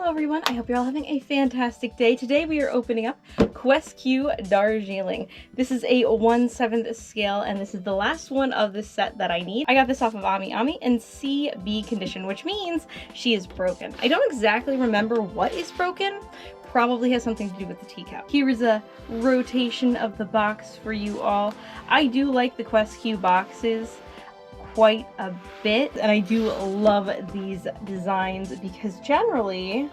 Hello everyone, I hope you're all having a fantastic day. Today we are opening up Q Darjeeling. This is a 1/7 scale and this is the last one of the set that I need. I got this off of Ami in CB condition, which means she is broken. I don't exactly remember what is broken. Probably has something to do with the teacup. Here is a rotation of the box for you all. I do like the Q boxes quite a bit, and I do love these designs because generally...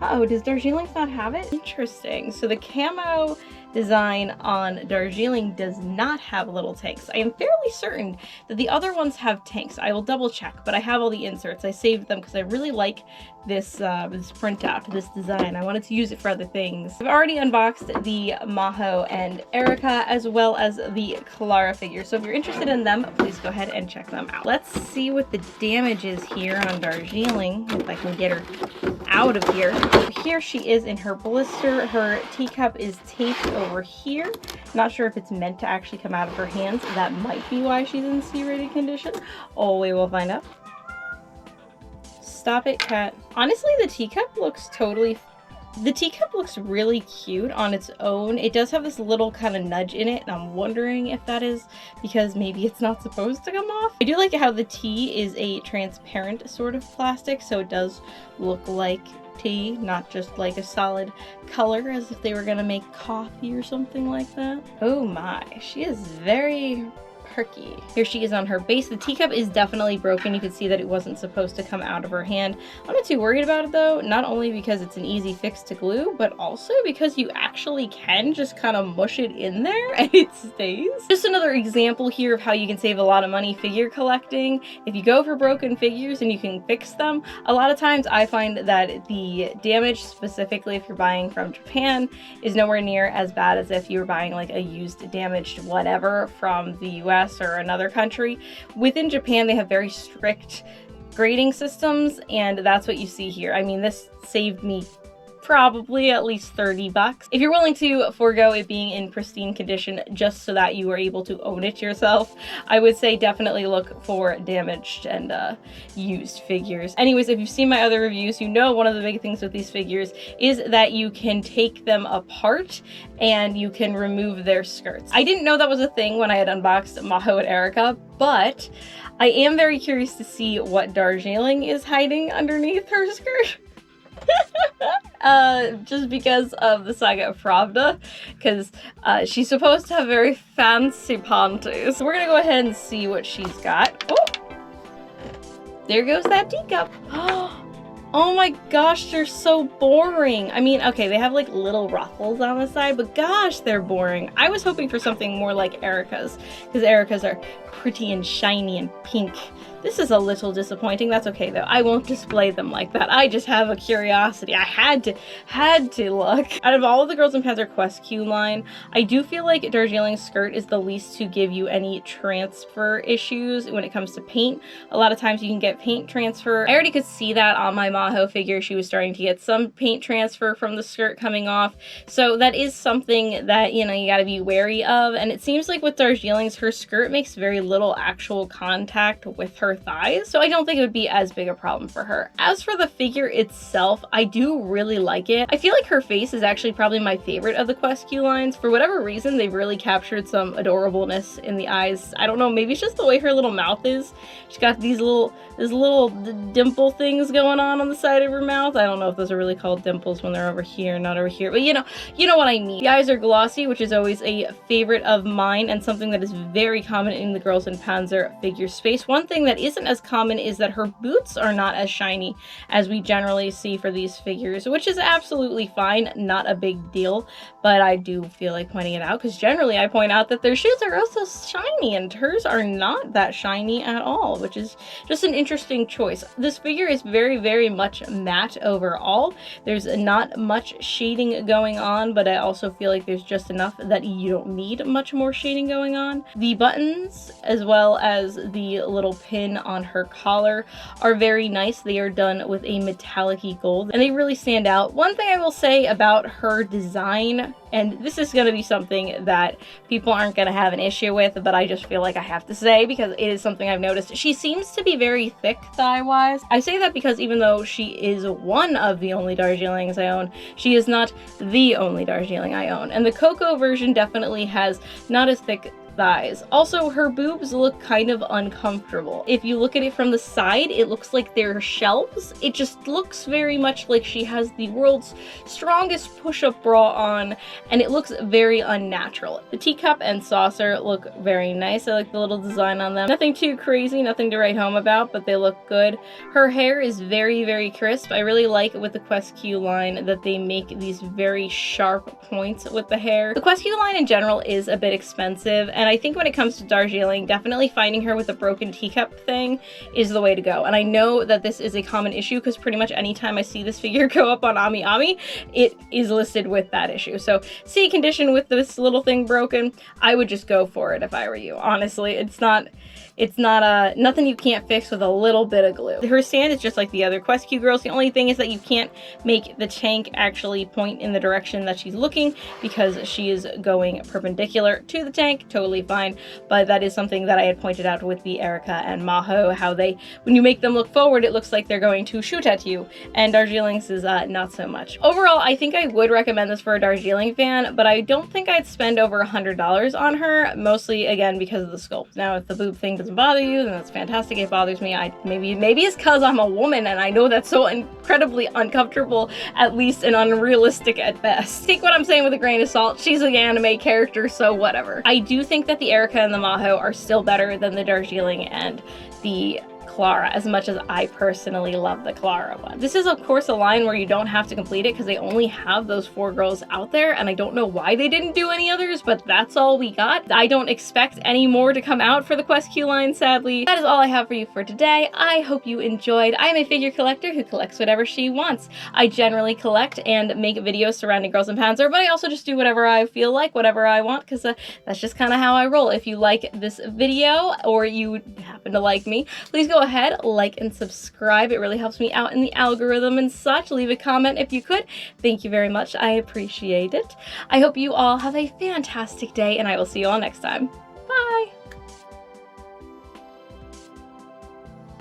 Uh-oh, does Darjeeling not have it? Interesting. So the camo design on Darjeeling does not have little tanks. I am fairly certain that the other ones have tanks. I will double check, but I have all the inserts. I saved them because I really like this this printout, this design. I wanted to use it for other things. I've already unboxed the Maho and Erica as well as the Clara figure. So if you're interested in them, please go ahead and check them out. Let's see what the damage is here on Darjeeling, if I can get her out of here. Here she is in her blister. Her teacup is taped over here. Not sure if it's meant to actually come out of her hands. That might be why she's in C-rated condition. Oh, we will find out. Stop it, cat. Honestly, the teacup looks really cute on its own. It does have this little kind of nudge in it, and I'm wondering if that is because maybe it's not supposed to come off. I do like how the tea is a transparent sort of plastic, so it does look like tea, not just like a solid color as if they were gonna make coffee or something like that. Oh my, she is very perky. Here she is on her base. The teacup is definitely broken. You can see that it wasn't supposed to come out of her hand. I'm not too worried about it though, not only because it's an easy fix to glue, but also because you actually can just kind of mush it in there and it stays. Just another example here of how you can save a lot of money figure collecting. If you go for broken figures and you can fix them, a lot of times I find that the damage, specifically if you're buying from Japan, is nowhere near as bad as if you were buying like a used, damaged whatever from the US or another country. Within Japan, they have very strict grading systems, and that's what you see here. I mean, this saved me probably at least 30 bucks. If you're willing to forego it being in pristine condition just so that you are able to own it yourself, I would say definitely look for damaged and used figures. Anyways, if you've seen my other reviews, you know one of the big things with these figures is that you can take them apart and you can remove their skirts. I didn't know that was a thing when I had unboxed Maho and Erica, but I am very curious to see what Darjeeling is hiding underneath her skirt. Just because of the Saga of Pravda, because she's supposed to have very fancy panties. So we're gonna go ahead and see what she's got. Oh! There goes that teacup. Oh my gosh, they're so boring. I mean, okay, they have like little ruffles on the side, but gosh, they're boring. I was hoping for something more like Erica's, because Erica's are pretty and shiny and pink. This is a little disappointing. That's okay though. I won't display them like that. I just have a curiosity. I had to look. Out of all of the Girls in Panzer Q line, I do feel like Darjeeling's skirt is the least to give you any transfer issues when it comes to paint. A lot of times you can get paint transfer. I already could see that on my Maho figure. She was starting to get some paint transfer from the skirt coming off. So that is something that, you know, you gotta be wary of. And it seems like with Darjeeling's, her skirt makes very little actual contact with her thighs, so I don't think it would be as big a problem for her. As for the figure itself, I do really like it. I feel like her face is actually probably my favorite of the Q lines. For whatever reason, they've really captured some adorableness in the eyes. I don't know, maybe it's just the way her little mouth is. She's got these little dimple things going on the side of her mouth. I don't know if those are really called dimples when they're over here, not over here, but you know what I mean. The eyes are glossy, which is always a favorite of mine and something that is very common in the Girls in Panzer figure space. One thing that isn't as common is that her boots are not as shiny as we generally see for these figures, which is absolutely fine, not a big deal, but I do feel like pointing it out because generally I point out that their shoes are also shiny and hers are not that shiny at all, which is just an interesting choice. This figure is very, very much matte overall. There's not much shading going on, but I also feel like there's just enough that you don't need much more shading going on. The buttons, as well as the little pin in on her collar are very nice. They are done with a metallic-y gold, and they really stand out. One thing I will say about her design, and this is going to be something that people aren't going to have an issue with, but I just feel like I have to say because it is something I've noticed. She seems to be very thick thigh-wise. I say that because even though she is one of the only Darjeelings I own, she is not the only Darjeeling I own. And the Cocoa version definitely has not as thick thighs. Also, her boobs look kind of uncomfortable. If you look at it from the side, it looks like they're shelves. It just looks very much like she has the world's strongest push-up bra on, and it looks very unnatural. The teacup and saucer look very nice. I like the little design on them. Nothing too crazy, nothing to write home about, but they look good. Her hair is very, very crisp. I really like with the Quest Q line that they make these very sharp points with the hair. The Quest Q line in general is a bit expensive, and I think when it comes to Darjeeling, definitely finding her with a broken teacup thing is the way to go. And I know that this is a common issue because pretty much anytime I see this figure go up on AmiAmi, it is listed with that issue. So see condition with this little thing broken, I would just go for it if I were you. Honestly, it's not nothing you can't fix with a little bit of glue. Her stand is just like the other Quest Q girls. The only thing is that you can't make the tank actually point in the direction that she's looking because she is going perpendicular to the tank. Totally fine, but that is something that I had pointed out with the Erica and Maho, how they, when you make them look forward, it looks like they're going to shoot at you, and Darjeeling's is not so much. Overall, I think I would recommend this for a Darjeeling fan, but I don't think I'd spend over $100 on her, mostly again because of the sculpt. Now, if the boob thing doesn't bother you, then that's fantastic. It bothers me. Maybe it's because I'm a woman and I know that's so incredibly uncomfortable, at least, and unrealistic at best. Take what I'm saying with a grain of salt. She's an anime character, so whatever. I do think that the Erica and the Maho are still better than the Darjeeling and the Clara, as much as I personally love the Clara one. This is of course a line where you don't have to complete it because they only have those 4 girls out there, and I don't know why they didn't do any others, but that's all we got. I don't expect any more to come out for the Quest Q line, sadly. That is all I have for you for today. I hope you enjoyed. I am a figure collector who collects whatever she wants. I generally collect and make videos surrounding Girls and Panzer, but I also just do whatever I feel like, whatever I want, because that's just kind of how I roll. If you like this video or you happen to like me, please go ahead, like and subscribe. It really helps me out in the algorithm and such. Leave a comment if you could. Thank you very much. I appreciate it. I hope you all have a fantastic day, and I will see you all next time.